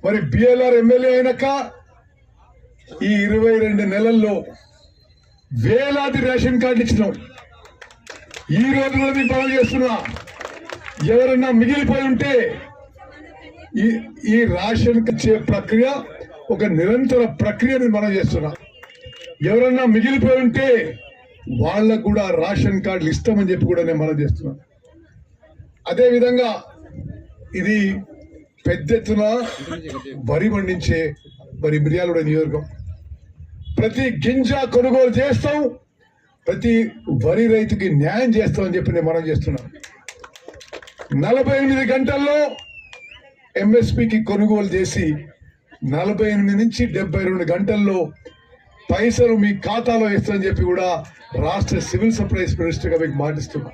మరి BLR MLA అయినాక ఈ 22 నెలల్లో వేలాది రేషన్ కార్డులు ఇచ్చినాం. ఈ రోజు కూడా మీకు పనులు చేస్తున్నా. ఎవరన్నా మిగిలిపోయి ఉంటే ఈ రేషన్ ఇచ్చే ప్రక్రియ ఒక నిరంతర ప్రక్రియని మనం చేస్తున్నాం. ఎవరన్నా మిగిలిపోయి ఉంటే వాళ్ళకు కూడా రేషన్ కార్డులు ఇస్తామని చెప్పి కూడా నేను మనం చేస్తున్నాం. అదేవిధంగా ఇది పెద్ద ఎత్తున వరి పండించే మిర్యాలగూడ నియోజకవర్గం. ప్రతి గింజ కొనుగోలు చేస్తాం, ప్రతి వరి రైతుకి న్యాయం చేస్తామని చెప్పి నేను మనం చేస్తున్నాం. 48 గంటల్లో ఎంఎస్పికి కొనుగోలు చేసి 48 నుంచి 72 గంటల్లో పైసలు మీ ఖాతాలో వేస్తామని చెప్పి కూడా రాష్ట్ర సివిల్ సప్లైస్ మినిస్టర్గా మీకు మాటిస్తున్నా.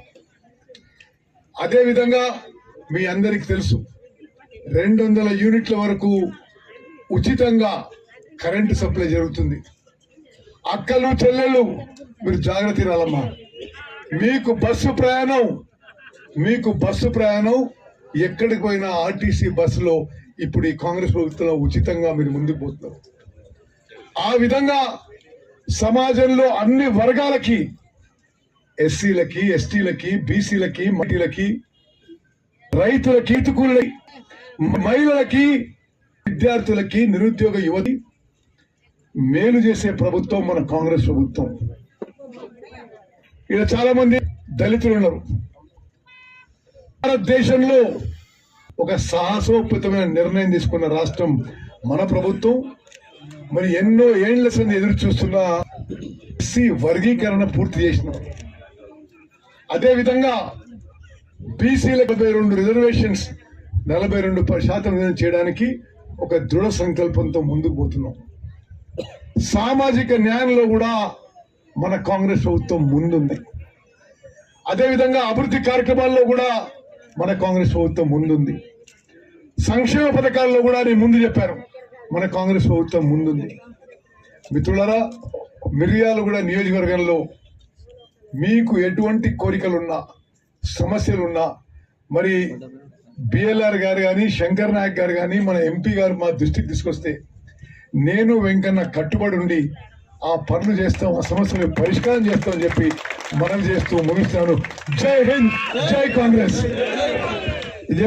అదేవిధంగా మీ అందరికీ తెలుసు 200 యూనిట్ల వరకు ఉచితంగా కరెంటు సప్లై జరుగుతుంది. అక్కలు చెల్లెళ్ళు మీరు జాగ్రత్త తినాలమ్మా. మీకు బస్సు ప్రయాణం ఎక్కడికి పోయినా ఆర్టీసీ బస్సులో ఇప్పుడు ఈ కాంగ్రెస్ ప్రభుత్వంలో ఉచితంగా మీరు ముందుకు పోతున్నారు. ఆ విధంగా సమాజంలో అన్ని వర్గాలకి, ఎస్సీలకి, ఎస్టీలకి, బీసీలకి, మహిళలకి, రైతులకి, రైతుకులకి, మహిళలకి, విద్యార్థులకి, నిరుద్యోగ యువతి మేలు చేసే ప్రభుత్వం మన కాంగ్రెస్ ప్రభుత్వం. ఇక్కడ చాలా మంది దళితులు ఉన్నారు. భారతదేశంలో ఒక సాహసోపేతమైన నిర్ణయం తీసుకున్న రాష్ట్రం మన ప్రభుత్వం. మరి ఎన్నో ఏళ్ల సంది ఎదురు చూస్తున్న ఎస్సీ వర్గీకరణ పూర్తి చేసినాం. అదేవిధంగా బీసీలకు 42 రిజర్వేషన్స్ 42% చేయడానికి ఒక దృఢ సంకల్పంతో ముందుకు పోతున్నాం. సామాజిక న్యాయంలో కూడా మన కాంగ్రెస్ ప్రభుత్వం ముందుంది. అదేవిధంగా అభివృద్ధి కార్యక్రమాల్లో కూడా మన కాంగ్రెస్ ప్రభుత్వం ముందుంది. సంక్షేమ పథకాల్లో కూడా నేను ముందు చెప్పాను, మన కాంగ్రెస్ ప్రభుత్వం ముందుంది. మిత్రులారా, మిర్యాలగూడ నియోజకవర్గంలో మీకు ఎటువంటి కోరికలున్నా, సమస్యలున్నా, మరి బిఎల్ఆర్ గారు కానీ, శంకర్ నాయక్ గారు కానీ, మన ఎంపీ గారు మా దృష్టికి తీసుకొస్తే నేను వెంకన్న కట్టుబడి ఉండి ఆ పనులు చేస్తాం, ఆ సమస్యలు పరిష్కారం చేస్తామని చెప్పి మనం చేస్తూ ముగిస్తాను. జై హింద్, జై కాంగ్రెస్. ఇది